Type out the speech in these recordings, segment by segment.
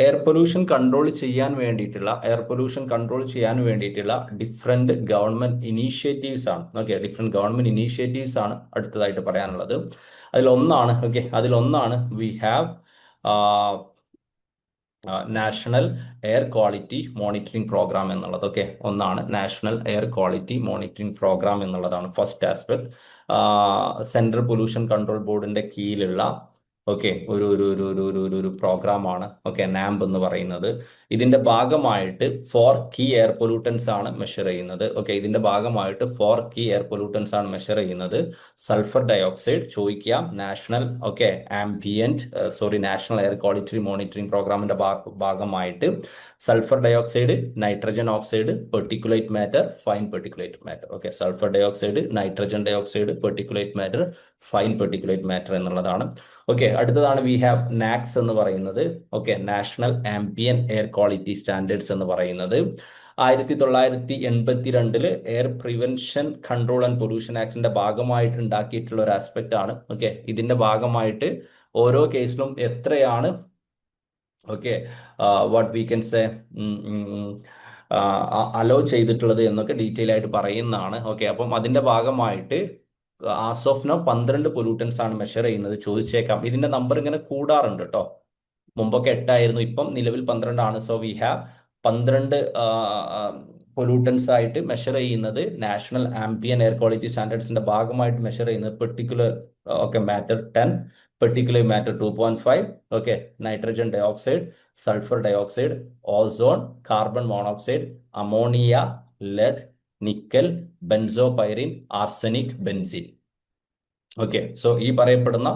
Air pollution control ചെയ്യാൻ വേണ്ടിയിട്ടുള്ള different government initiatives ആണ്. ഓക്കെ, ഡിഫറെന്റ് ഗവൺമെന്റ് ഇനീഷ്യേറ്റീവ്സ് ആണ് അടുത്തതായിട്ട് പറയാനുള്ളത്. അതിലൊന്നാണ് we have national air quality monitoring programme എന്നുള്ളത്. ഓക്കെ, ഒന്നാണ് national air quality monitoring programme എന്നുള്ളതാണ് first aspect. Central pollution control ബോർഡിന്റെ കീഴിലുള്ള ഓക്കെ ഒരു പ്രോഗ്രാമാണ് ഓക്കെ നാംബ് എന്ന് പറയുന്നത്. ഇതിന്റെ ഭാഗമായിട്ട് 4 കീ എയർ പൊല്യൂട്ടൻസ് ആണ് മെഷർ ചെയ്യുന്നത്. ഓക്കെ, ഇതിന്റെ ഭാഗമായിട്ട് 4 കീ എയർ പൊല്യൂട്ടൻസ് ആണ് മെഷർ ചെയ്യുന്നത്. സൾഫർ ഡയോക്സൈഡ് ചോദിക്കാം, നാഷണൽ എയർ ക്വാളിറ്റി മോണിറ്ററിംഗ് പ്രോഗ്രാമിന്റെ ഭാഗമായിട്ട് sulphur dioxide, nitrogen oxide, particulate matter, fine particulate matter. Okay, sulphur dioxide, nitrogen dioxide, particulate matter, fine particulate matter എന്നുള്ളതാണ്. Okay, അടുത്തതാണ് we have NAAC's എന്ന് പറയുന്നത്. Okay, national ambient air quality standards എന്ന് പറയുന്നത് 1982 air prevention control and pollution ആക്ടിന്റെ ഭാഗമായിട്ട് ഉണ്ടാക്കിയിട്ടുള്ള ഒരു aspect ആണ്. ഓക്കെ, ഇതിന്റെ ഭാഗമായിട്ട് ഓരോ കേസിലും എത്രയാണ് okay what we can say hello ചെയ്തിട്ടുള്ളത് എന്നൊക്കെ ഡീറ്റെയിൽ ആയിട്ട് പറയുന്നതാണ്. ഓക്കെ, അപ്പം അതിന്റെ ഭാഗമായിട്ട് ആസ് ഓഫ് നോ 12 പൊല്യൂട്ടൻസ് ആണ് മെഷർ ചെയ്യുന്നത്. ചോദിച്ചേക്കാം, ഇതിന്റെ നമ്പർ ഇങ്ങനെ കൂടാറുണ്ട് കേട്ടോ. മുമ്പൊക്കെ 8 ആയിരുന്നു, ഇപ്പം നിലവിൽ 12 ആണ്. സോ വി ഹാവ് 12 പൊല്യൂട്ടൻസ് ആയിട്ട് മെഷർ ചെയ്യുന്നത്. നാഷണൽ ആംബിയൻ എയർ ക്വാളിറ്റി സ്റ്റാൻഡേർഡ്സിന്റെ ഭാഗമായിട്ട് മെഷർ ചെയ്യുന്നത് particulate matter 10, particulate matter 2.5, okay, nitrogen dioxide, sulphur dioxide, ozone, carbon monoxide, ammonia, lead, nickel, benzopyrene, arsenic, benzene. Okay, so ഈ പറയപ്പെടുന്ന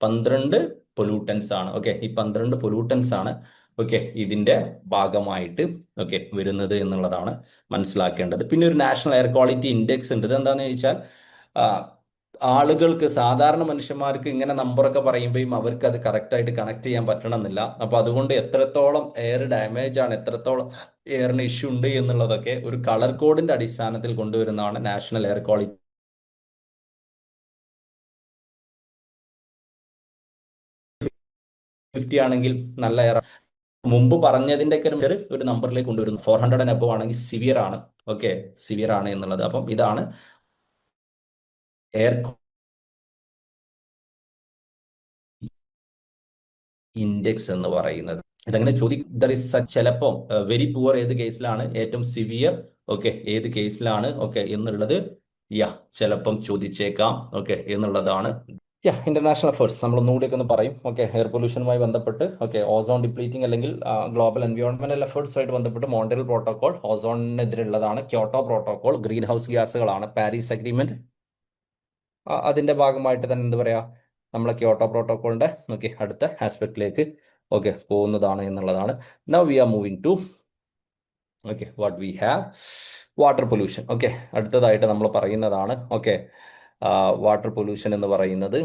12 പൊല്യൂട്ടൻസ് ആണ്. Okay, ഈ 12 pollutants ആണ് ഓക്കെ ഇതിന്റെ ഭാഗമായിട്ട് ഓക്കെ വരുന്നത് എന്നുള്ളതാണ് മനസ്സിലാക്കേണ്ടത്. പിന്നെ ഒരു നാഷണൽ എയർ ക്വാളിറ്റി ഇൻഡെക്സ് ഉണ്ട്. ഇതെന്താണെന്ന് ചോദിച്ചാൽ ആളുകൾക്ക്, സാധാരണ മനുഷ്യന്മാർക്ക് ഇങ്ങനെ നമ്പറൊക്കെ പറയുമ്പോഴും അവർക്ക് അത് കറക്റ്റ് ആയിട്ട് കണക്ട് ചെയ്യാൻ പറ്റണമെന്നില്ല. അപ്പൊ അതുകൊണ്ട് എത്രത്തോളം എയർ ഡാമേജ് ആണ്, എത്രത്തോളം എയറിന് ഇഷ്യൂ ഉണ്ട് എന്നുള്ളതൊക്കെ ഒരു കളർ കോഡിന്റെ അടിസ്ഥാനത്തിൽ കൊണ്ടുവരുന്നതാണ് നാഷണൽ എയർ ക്വാളിറ്റി. 50 ആണെങ്കിൽ നല്ല എയർ. മുമ്പ് പറഞ്ഞതിന്റെ ഒക്കെ ഒരു നമ്പറിലേക്ക് കൊണ്ടുവരുന്നു. 400 ആൻഡ് അബവ് ആണെങ്കിൽ സിവിയർ ആണ്. ഓക്കെ, സിവിയർ ആണ് എന്നുള്ളത്. അപ്പം ഇതാണ് എയർ ഇൻഡെക്സ് എന്ന് പറയുന്നത്. ഇതങ്ങനെ ചിലപ്പം വെരി പുവർ ഏത് കേസിലാണ്, ഏറ്റവും സിവിയർ ഓക്കെ ഏത് കേസിലാണ് ഓക്കെ എന്നുള്ളത് ചിലപ്പം ചോദിച്ചേക്കാം ഓക്കെ എന്നുള്ളതാണ്. ഇന്റർനാഷണൽ അഫേഴ്സ് നമ്മൾ ഒന്നുകൂടിയൊക്കെ ഒന്ന് പറയും. ഓക്കെ, എയർ പൊല്യൂഷനുമായി ബന്ധപ്പെട്ട് ഓക്കെ ഓസോൺ ഡിപ്ലീറ്റിംഗ് അല്ലെങ്കിൽ ഗ്ലോബൽ എൻവയോൺമെന്റൽ എഫേർട്സുമായിട്ട് ബന്ധപ്പെട്ട് മോൺട്രിയൽ പ്രോട്ടോകോൾ ഓസോണിനെതിരുള്ളതാണ്. ക്യോട്ടോ പ്രോട്ടോകോൾ ഗ്രീൻ ഹൗസ് ഗ്യാസുകളാണ്. പാരീസ് അഗ്രിമെന്റ് അതിന്റെ ഭാഗമായിട്ട് തന്നെ എന്താ പറയാ, നമ്മളെ ക്യോട്ടോ പ്രോട്ടോകോളിന്റെ ഓക്കെ അടുത്ത ആസ്പെക്റ്റിലേക്ക് ഓക്കെ പോകുന്നതാണ് എന്നുള്ളതാണ്. Now we are moving to okay what we have water pollution. Okay, അടുത്തതായിട്ട് നമ്മൾ പറയുന്നതാണ് ഓക്കെ വാട്ടർ പൊല്യൂഷൻ എന്ന് പറയുന്നത്.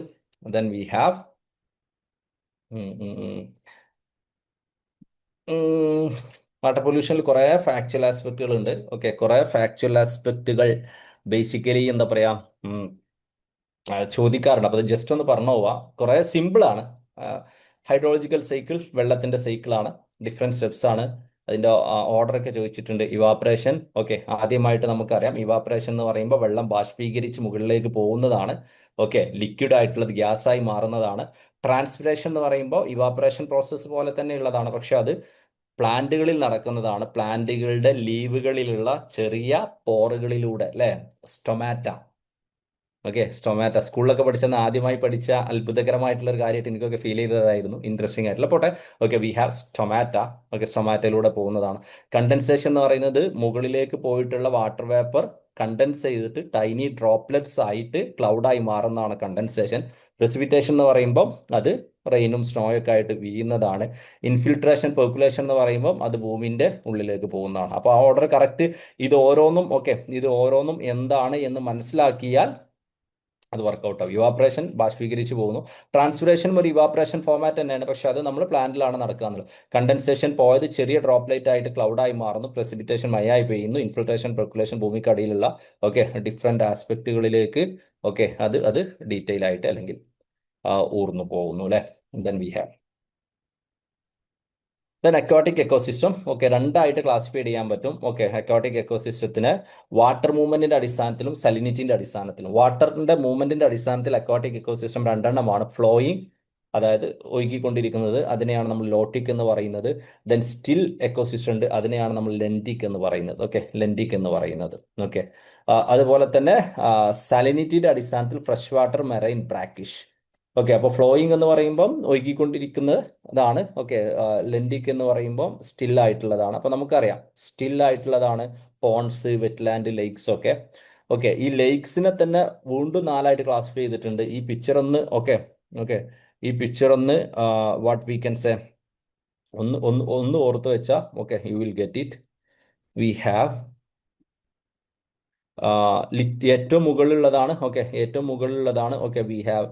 ദെൻ വി ഹാവ് വാട്ടർ പൊല്യൂഷനിൽ കുറേ ഫാക്ച്വൽ ആസ്പെക്റ്റുകൾ ഉണ്ട്. ഓക്കെ, കുറേ ഫാക്ച്വൽ ആസ്പെക്റ്റുകൾ ബേസിക്കലി എന്താ പറയാ ചോദിക്കാറുണ്ട്. അപ്പോൾ അത് ജസ്റ്റ് ഒന്ന് പറഞ്ഞു പോവാ. കുറേ സിമ്പിളാണ്. ഹൈഡ്രോളജിക്കൽ സൈക്കിൾ വെള്ളത്തിന്റെ സൈക്കിളാണ്. ഡിഫറെൻറ്റ് സ്റ്റെപ്സ് ആണ്. അതിന്റെ ഓർഡർ ഒക്കെ ചോദിച്ചിട്ടുണ്ട്. ഇവാപ്പറേഷൻ ഓക്കെ, ആദ്യമായിട്ട് നമുക്കറിയാം ഇവാപ്പറേഷൻ എന്ന് പറയുമ്പോൾ വെള്ളം ബാഷ്പീകരിച്ച് മുകളിലേക്ക് പോകുന്നതാണ്. ഓക്കെ, ലിക്വിഡ് ആയിട്ടുള്ളത് ഗ്യാസായി മാറുന്നതാണ്. ട്രാൻസ്പിറേഷൻ എന്ന് പറയുമ്പോൾ ഇവാപ്പറേഷൻ പ്രോസസ്സ് പോലെ തന്നെ ഉള്ളതാണ്, പക്ഷെ അത് പ്ലാന്റുകളിൽ നടക്കുന്നതാണ്. പ്ലാന്റുകളുടെ ലീവുകളിലുള്ള ചെറിയ പോറുകളിലൂടെ അല്ലെ, സ്റ്റൊമാറ്റ. ഓക്കെ, സ്റ്റൊമാറ്റ സ്കൂളിലൊക്കെ പഠിച്ചെന്ന് ആദ്യമായി പഠിച്ച അത്ഭുതകരമായിട്ടുള്ള ഒരു കാര്യമായിട്ട് എനിക്കൊക്കെ ഫീൽ ചെയ്തതായിരുന്നു. ഇൻട്രസ്റ്റിംഗ് ആയിട്ടുള്ള പോട്ടെ. Okay, we have stomata. Okay, സ്റ്റൊമാറ്റയിലൂടെ പോകുന്നതാണ്. കണ്ടൻസേഷൻ എന്ന് പറയുന്നത് മുകളിലേക്ക് പോയിട്ടുള്ള വാട്ടർ വേപ്പർ കണ്ടൻസ് ചെയ്തിട്ട് ടൈനി ഡ്രോപ്ലെറ്റ്സ് ആയിട്ട് ക്ലൗഡായി മാറുന്നതാണ് കണ്ടൻസേഷൻ. പ്രെസിപിറ്റേഷൻ എന്ന് പറയുമ്പോൾ അത് റെയിനും സ്നോയൊക്കെ ആയിട്ട് വീഴുന്നതാണ്. ഇൻഫിൽട്രേഷൻ പെർക്കുലേഷൻ എന്ന് പറയുമ്പോൾ അത് ഭൂമിന്റെ ഉള്ളിലേക്ക് പോകുന്നതാണ്. അപ്പോൾ ആ ഓർഡർ കറക്റ്റ് ഇത് ഓരോന്നും എന്താണ് എന്ന് മനസ്സിലാക്കിയാൽ അത് വർക്കൗട്ട് ആവും. ഇവാപ്പറേഷൻ ബാഷ്പീകരിച്ച് പോകുന്നു. ട്രാൻസ്പിറേഷനും ഒരു ഇവാപ്പറേഷൻ ഫോമാറ്റ് തന്നെയാണ്, പക്ഷെ അത് നമ്മൾ പ്ലാന്റിലാണ് നടക്കുക എന്നുള്ളത്. കണ്ടൻസേഷൻ പോയത് ചെറിയ ഡ്രോപ്ലേറ്റ് ആയിട്ട് ക്ലൗഡായി മാറുന്നു. പ്രസിപ്പിറ്റേഷൻ മഴയായി പെയ്യുന്നു. ഇൻഫിൽട്രേഷൻ പെർക്കുലേഷൻ ഭൂമിക്കടിയിലുള്ള ഓക്കെ ഡിഫറെന്റ് ആസ്പെക്റ്റുകളിലേക്ക് ഓക്കെ അത് ഡീറ്റെയിൽ ആയിട്ട് അല്ലെങ്കിൽ ഊർന്നു പോകുന്നു അല്ലെ. Then we have then aquatic ecosystem, okay, രണ്ടായിട്ട് ക്ലാസിഫൈ ചെയ്യാൻ പറ്റും. ഓക്കെ, അക്വാട്ടിക് എക്കോസിസ്റ്റത്തിന് വാട്ടർ മൂവ്മെന്റിന്റെ അടിസ്ഥാനത്തിലും സലിനിറ്റിന്റെ അടിസ്ഥാനത്തിലും. വാട്ടറിന്റെ മൂവ്മെന്റിന്റെ അടിസ്ഥാനത്തിൽ അക്വാട്ടിക് എക്കോസിസ്റ്റം രണ്ടെണ്ണമാണ്. ഫ്ലോയിങ്, അതായത് ഒഴുകിക്കൊണ്ടിരിക്കുന്നത്, അതിനെയാണ് നമ്മൾ ലോട്ടിക് എന്ന് പറയുന്നത്. ദെൻ സ്റ്റിൽ എക്കോസിസ്റ്റം ഉണ്ട്, അതിനെയാണ് നമ്മൾ ലെൻറ്റിക് എന്ന് പറയുന്നത്. ഓക്കെ, ലെൻറ്റിക് എന്ന് പറയുന്നത്. ഓക്കെ, അതുപോലെ തന്നെ സലിനിറ്റിയുടെ അടിസ്ഥാനത്തിൽ fresh water, marine, brackish. Okay, അപ്പോൾ ഫ്ലോയിങ് എന്ന് പറയുമ്പം ഒഴുകിക്കൊണ്ടിരിക്കുന്നത് അതാണ്. ഓക്കെ, ലെൻഡിക് എന്ന് പറയുമ്പോൾ സ്റ്റിൽ ആയിട്ടുള്ളതാണ്. അപ്പോൾ നമുക്കറിയാം സ്റ്റിൽ ആയിട്ടുള്ളതാണ് പോൺസ്, വെറ്റ്ലാൻഡ്, ലേക്സ് ഒക്കെ. ഓക്കെ, ഈ ലേക്സിനെ തന്നെ വീണ്ടും നാലായിട്ട് ക്ലാസിഫൈ ചെയ്തിട്ടുണ്ട്. ഈ പിക്ചർ ഒന്ന്, ഓക്കെ ഓക്കെ, ഈ പിക്ചർ ഒന്ന് വാട്ട് വി ക്യാൻ സേ, ഒന്ന് ഒന്ന് ഒന്ന് ഓർത്ത് വെച്ചാൽ okay, you will get it. We have ഏറ്റവും മുകളിലുള്ളതാണ്. ഓക്കെ, ഏറ്റവും മുകളിലുള്ളതാണ്. Okay, we have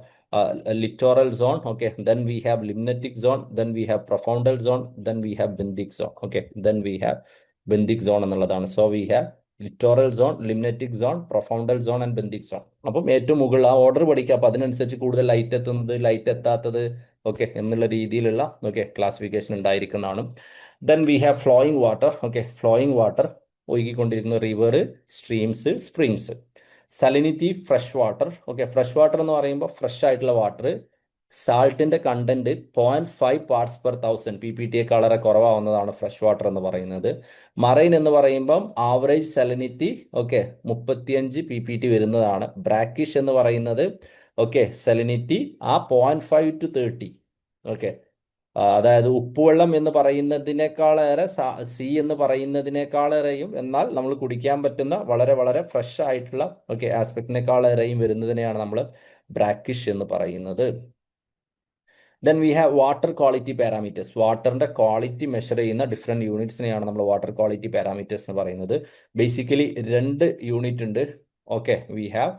littoral zone. Okay, then we have limnetic zone, then we have profundal zone, then we have benthic zone. Okay, then we have benthic zone എന്നുള്ളതാണ്. So we have littoral zone, limnetic zone, profundal zone and benthic zone. അപ്പം ഏറ്റവും മുകളിൽ ആ order പഠിക്കുക. അപ്പം അതിനനുസരിച്ച് കൂടുതൽ light എത്തുന്നത്, ലൈറ്റ് എത്താത്തത്, ഓക്കെ എന്നുള്ള രീതിയിലുള്ള ഓക്കെ ക്ലാസിഫിക്കേഷൻ ഉണ്ടായിരിക്കുന്നതാണ്. Then we have flowing water. Okay, flowing water ഒഴുകിക്കൊണ്ടിരിക്കുന്ന river, streams, springs. Salinity, fresh water. Okay, fresh water എന്ന് പറയുമ്പോൾ ഫ്രഷ് ആയിട്ടുള്ള വാട്ടർ, സാൾട്ടിന്റെ കണ്ടന്റ് 0.5 പാർട്സ് പെർ 1000 PPT വളരെ കുറവാവുന്നതാണ് ഫ്രഷ് വാട്ടർ എന്ന് പറയുന്നത്. മറൈൻ എന്ന് പറയുമ്പം ആവറേജ് സലിനിറ്റി ഓക്കെ 35 PPT വരുന്നതാണ്. ബ്രാക്കിഷ് എന്ന് പറയുന്നത് ഓക്കെ സലിനിറ്റി ആ 0.5 to 30. ഓക്കെ, അതായത് ഉപ്പുവെള്ളം എന്ന് പറയുന്നതിനേക്കാളേറെ സി എന്ന് പറയുന്നതിനേക്കാളേറെയും, എന്നാൽ നമ്മൾ കുടിക്കാൻ പറ്റുന്ന വളരെ വളരെ ഫ്രഷ് ആയിട്ടുള്ള ഓക്കെ ആസ്പെക്റ്റിനേക്കാളേറെയും വരുന്നതിനെയാണ് നമ്മൾ ബ്രാക്കിഷ് എന്ന് പറയുന്നത്. Then we have water quality parameters. വാട്ടറിന്റെ ക്വാളിറ്റി മെഷർ ചെയ്യുന്ന ഡിഫറെൻറ്റ് യൂണിറ്റ്സിനെയാണ് നമ്മൾ വാട്ടർ ക്വാളിറ്റി പാരാമീറ്റേഴ്സ് എന്ന് പറയുന്നത്. ബേസിക്കലി രണ്ട് യൂണിറ്റ് ഉണ്ട്. ഓക്കെ, വി ഹാവ്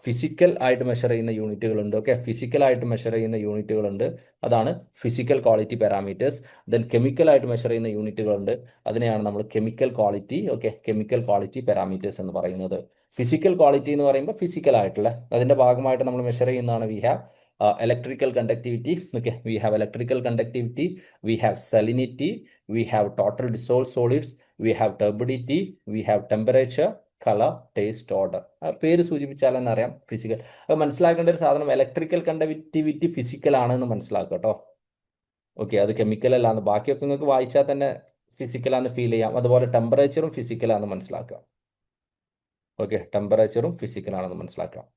ഫിസിക്കൽ ആയിട്ട് മെഷർ ചെയ്യുന്ന യൂണിറ്റുകളുണ്ട്. ഓക്കെ, ഫിസിക്കൽ ആയിട്ട് മെഷർ ചെയ്യുന്ന യൂണിറ്റുകളുണ്ട്, അതാണ് physical quality parameters. Then chemical ആയിട്ട് മെഷർ ചെയ്യുന്ന യൂണിറ്റുകളുണ്ട്, അതിനെയാണ് നമ്മൾ chemical quality okay chemical quality parameters എന്ന് പറയുന്നത്. ഫിസിക്കൽ ക്വാളിറ്റി എന്ന് പറയുമ്പോൾ ഫിസിക്കൽ ആയിട്ടുള്ള അതിന്റെ ഭാഗമായിട്ട് നമ്മൾ മെഷർ ചെയ്യുന്നതാണ് we have electrical conductivity. Okay, we have electrical conductivity, we have salinity, we have total dissolved solids, we have turbidity, we have temperature, colour, taste, order. പേര് സൂചിപ്പിച്ചാൽ തന്നെ അറിയാം ഫിസിക്കൽ. അത് മനസ്സിലാക്കേണ്ട ഒരു സാധനം ഇലക്ട്രിക്കൽ കണ്ടക്ടിവിറ്റി ഫിസിക്കൽ ആണെന്ന് മനസ്സിലാക്കുക കേട്ടോ. ഓക്കെ, അത് കെമിക്കൽ അല്ലാന്ന്. ബാക്കിയൊക്കെ നിങ്ങൾക്ക് വായിച്ചാൽ തന്നെ ഫിസിക്കലാന്ന് ഫീൽ ചെയ്യാം. അതുപോലെ ടെമ്പറേച്ചറും ഫിസിക്കലാണെന്ന് മനസ്സിലാക്കുക. ഓക്കെ, ടെമ്പറേച്ചറും ഫിസിക്കലാണെന്ന് മനസ്സിലാക്കാം.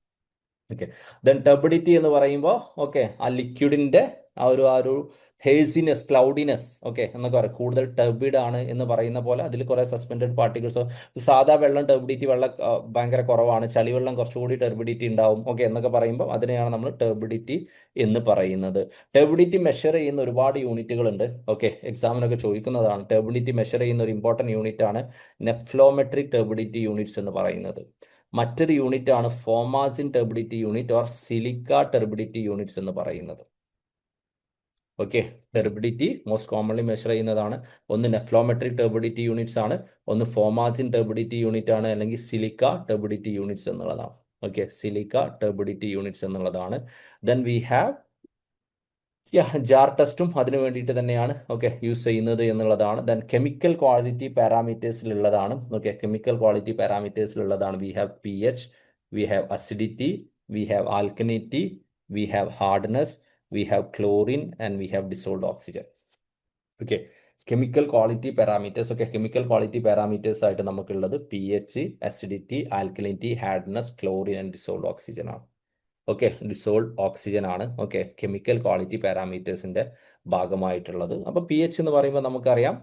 ഓക്കെ, ദെൻ ടർബിഡിറ്റി എന്ന് പറയുമ്പോൾ ഓക്കെ ആ ലിക്വിഡിന്റെ ആ ഒരു ഹേസിനെസ്, ക്ലൗഡിനെസ് ഓക്കെ എന്നൊക്കെ പറയും. കൂടുതൽ ടർബിഡ് ആണ് എന്ന് പറയുന്ന പോലെ അതിൽ കുറെ സസ്പെൻഡഡ് പാർട്ടിക്കിൾസ്. സാധാ വെള്ളം ടർബിഡിറ്റി വെള്ളം ഭയങ്കര കുറവാണ്, ചളിവെള്ളം കുറച്ചുകൂടി ടർബിഡിറ്റി ഉണ്ടാവും ഓക്കെ എന്നൊക്കെ പറയുമ്പോൾ അതിനെയാണ് നമ്മൾ ടർബിഡിറ്റി എന്ന് പറയുന്നത്. ടർബിഡിറ്റി മെഷർ ചെയ്യുന്ന ഒരുപാട് യൂണിറ്റുകൾ ഉണ്ട്. ഓക്കെ, എക്സാമിനൊക്കെ ചോദിക്കുന്നതാണ്. ടർബിഡിറ്റി മെഷർ ചെയ്യുന്ന ഒരു ഇമ്പോർട്ടൻറ്റ് യൂണിറ്റ് ആണ് നെഫ്ലോമെട്രിക് ടർബിഡിറ്റി യൂണിറ്റ്സ് എന്ന് പറയുന്നത്. മറ്റൊരു യൂണിറ്റ് ആണ് formazin turbidity unit or silica turbidity units എന്ന് പറയുന്നത്. Okay, turbidity most commonly measure ചെയ്യുന്നതാണ്. ഒന്ന് നെഫ്ലോമെട്രിക് ടെർബിഡിറ്റി യൂണിറ്റ്സ് ആണ്, ഒന്ന് ഫോമാസിൻ ടെർബിഡിറ്റി യൂണിറ്റ് ആണ്, അല്ലെങ്കിൽ സിലിക്ക ടെർബിഡിറ്റി യൂണിറ്റ്സ് എന്നുള്ളതാണ്. ഓക്കെ, സിലിക്ക ടെർബിഡിറ്റി യൂണിറ്റ്സ് എന്നുള്ളതാണ്. ദെൻ വി ഹാവ് ജാർ ടെസ്റ്റും അതിന് വേണ്ടിയിട്ട് തന്നെയാണ് ഓക്കെ യൂസ് ചെയ്യുന്നത് എന്നുള്ളതാണ്. ദെൻ കെമിക്കൽ ക്വാളിറ്റി പാരാമീറ്റേഴ്സിലുള്ളതാണ്. ഓക്കെ, കെമിക്കൽ ക്വാളിറ്റി പാരാമീറ്റേഴ്സിലുള്ളതാണ്. We have pH, we have acidity, we have alkalinity, we have hardness, we have chlorine and we have dissolved oxygen. Okay, chemical quality parameters. Okay, chemical quality parameters ആയിട്ട് നമുക്കുള്ളത് pH, acidity, alkalinity, hardness, chlorine and dissolved oxygen ആണ്. Okay, dissolved oxygen ആണ് okay chemical quality പാരാമീറ്റേഴ്സിന്റെ ഭാഗമായിട്ടുള്ളത്. അപ്പോൾ pH എന്ന് പറയുമ്പോൾ നമുക്കറിയാം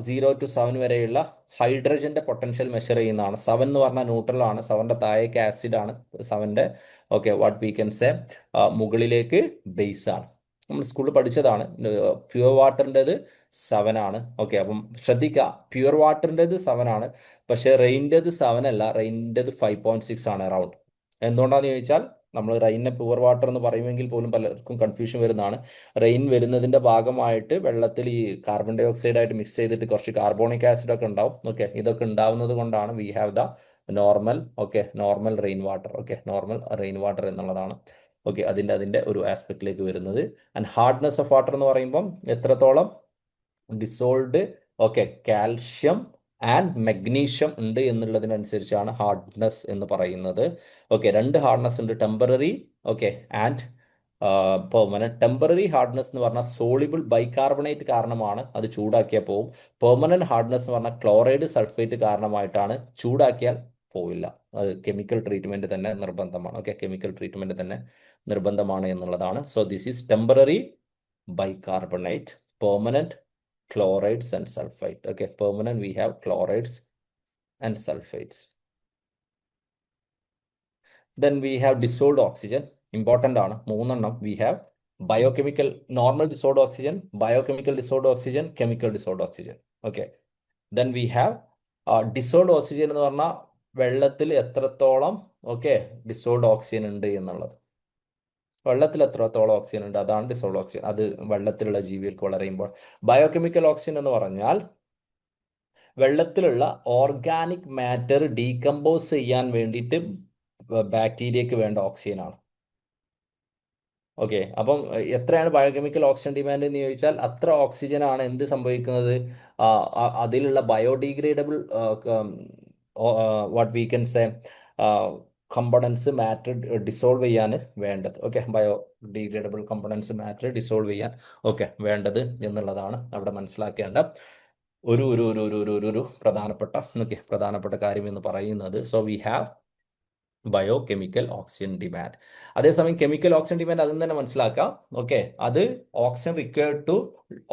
0 to 7 വരെയുള്ള ഹൈഡ്രജന്റെ potential measure ചെയ്യുന്നതാണ്. 7 എന്ന് പറഞ്ഞാൽ ന്യൂട്രൽ ആണ്, 7ന്റെ താഴേക്ക് ആസിഡ് ആണ്, 7ന്റെ okay what we can say മുകളിലേക്ക് ബേസ് ആണ്. നമ്മൾ സ്കൂളിൽ പഠിച്ചതാണ്. പ്യുവർ വാട്ടറിൻ്റെത് 7 ആണ്. ഓക്കെ, അപ്പം ശ്രദ്ധിക്കുക, പ്യുവർ വാട്ടറിൻ്റെത് 7 ആണ്, പക്ഷേ റെയിൻ്റെത് 7 അല്ല, റെയിൻ്റെത് 5.6 ആണ് അറൗണ്ട്. എന്തുകൊണ്ടാണെന്ന് ചോദിച്ചാൽ നമ്മൾ റെയിനെ പ്യുവർ വാട്ടർ എന്ന് പറയുമെങ്കിൽ പോലും പലർക്കും കൺഫ്യൂഷൻ വരുന്നതാണ്. റെയിൻ വരുന്നതിന്റെ ഭാഗമായിട്ട് വെള്ളത്തിൽ ഈ കാർബൺ ഡൈ ഓക്സൈഡ് ആയിട്ട് മിക്സ് ചെയ്തിട്ട് കുറച്ച് കാർബോണിക് ആസിഡ് ഒക്കെ ഉണ്ടാവും. ഓക്കെ, ഇതൊക്കെ ഉണ്ടാവുന്നത് കൊണ്ടാണ് we have the normal okay normal rain water. Okay, normal rain water എന്നുള്ളതാണ് ഓക്കെ അതിൻ്റെ ഒരു ആസ്പെക്റ്റിലേക്ക് വരുന്നത്. ആൻഡ് ഹാർഡ്നെസ് ഓഫ് വാട്ടർ എന്ന് പറയുമ്പം എത്രത്തോളം dissolved okay calcium and magnesium ഉണ്ട് എന്നുള്ളതിനനുസരിച്ചാണ് ഹാർഡ്നെസ് എന്ന് പറയുന്നത്. ഓക്കെ, രണ്ട് ഹാർഡ്നെസ് ഉണ്ട്, temporary okay and permanent. Temporary hardness എന്ന് പറഞ്ഞാൽ സോളിബിൾ ബൈകാർബണേറ്റ് കാരണമാണ്, അത് ചൂടാക്കിയാൽ പോവും. പെർമനന്റ് ഹാർഡ്നെസ് എന്ന് പറഞ്ഞാൽ ക്ലോറൈഡ് സൾഫേറ്റ് കാരണമായിട്ടാണ്, ചൂടാക്കിയാൽ പോവില്ല. അത് കെമിക്കൽ ട്രീറ്റ്മെന്റ് തന്നെ നിർബന്ധമാണ്. ഓക്കെ, കെമിക്കൽ ട്രീറ്റ്മെന്റ് തന്നെ നിർബന്ധമാണ് എന്നുള്ളതാണ്. So this is temporary bicarbonate, permanent chlorides and sulfate. Okay, permanent we have chlorides and sulfates. Then we have dissolved oxygen. Important ആണ് മൂന്നെണ്ണം. We have biochemical normal dissolved oxygen, biochemical dissolved oxygen, chemical dissolved oxygen. Okay. Then we have dissolved oxygen എന്ന് പറഞ്ഞാൽ വെള്ളത്തിൽ എത്രത്തോളം okay dissolved oxygen ഉണ്ട് എന്നുള്ളത്. വെള്ളത്തിൽ എത്രത്തോളം ഓക്സിജൻ ഉണ്ട്, അതാണ് ഡിസോൾഡ് ഓക്സിജൻ. അത് വെള്ളത്തിലുള്ള ജീവികൾക്ക് വളരെ ഇമ്പോർട്ടൻ്റ്. ബയോകെമിക്കൽ ഓക്സിജൻ എന്ന് പറഞ്ഞാൽ വെള്ളത്തിലുള്ള ഓർഗാനിക് മാറ്റർ ഡീകമ്പോസ് ചെയ്യാൻ വേണ്ടിയിട്ട് ബാക്ടീരിയക്ക് വേണ്ട ഓക്സിജനാണ്. ഓക്കെ, അപ്പം എത്രയാണ് ബയോകെമിക്കൽ ഓക്സിജൻ ഡിമാൻഡ് എന്ന് ചോദിച്ചാൽ അത്ര ഓക്സിജനാണ് എന്ത് സംഭവിക്കുന്നത്, അതിലുള്ള biodegradable what we can say components matter dissolve ചെയ്യാൻ വേണ്ടത്. Okay, biodegradable components matter dissolve ചെയ്യാൻ ഓക്കെ വേണ്ടത് എന്നുള്ളതാണ് അവിടെ മനസ്സിലാക്കേണ്ട ഒരു പ്രധാനപ്പെട്ട കാര്യം എന്ന് പറയുന്നത്. So we have biochemical oxygen demand. അതേസമയം കെമിക്കൽ ഓക്സിജൻ ഡിമാൻഡ് അതിൽ തന്നെ മനസ്സിലാക്കാം. ഓക്കെ, അത് oxygen required to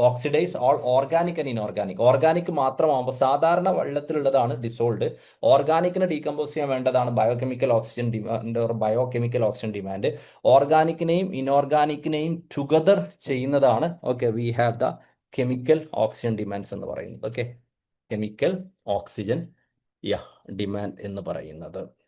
oxidise all organic and inorganic. Organic മാത്രമാകുമ്പോൾ സാധാരണ വെള്ളത്തിലുള്ളതാണ് ഡിസോൾഡ്, ഓർഗാനിക്കിന് ഡീകമ്പോസ് ചെയ്യാൻ വേണ്ടതാണ് biochemical oxygen demand. Biochemical oxygen demand ഓർഗാനിക്കിനെയും ഇൻഓർഗാനിക്കിനെയും ടുഗദർ ചെയ്യുന്നതാണ് okay we have the chemical oxygen demands എന്ന് പറയുന്നത്. ഓക്കെ, കെമിക്കൽ ഓക്സിജൻ ഡിമാൻഡ് എന്ന് പറയുന്നത്.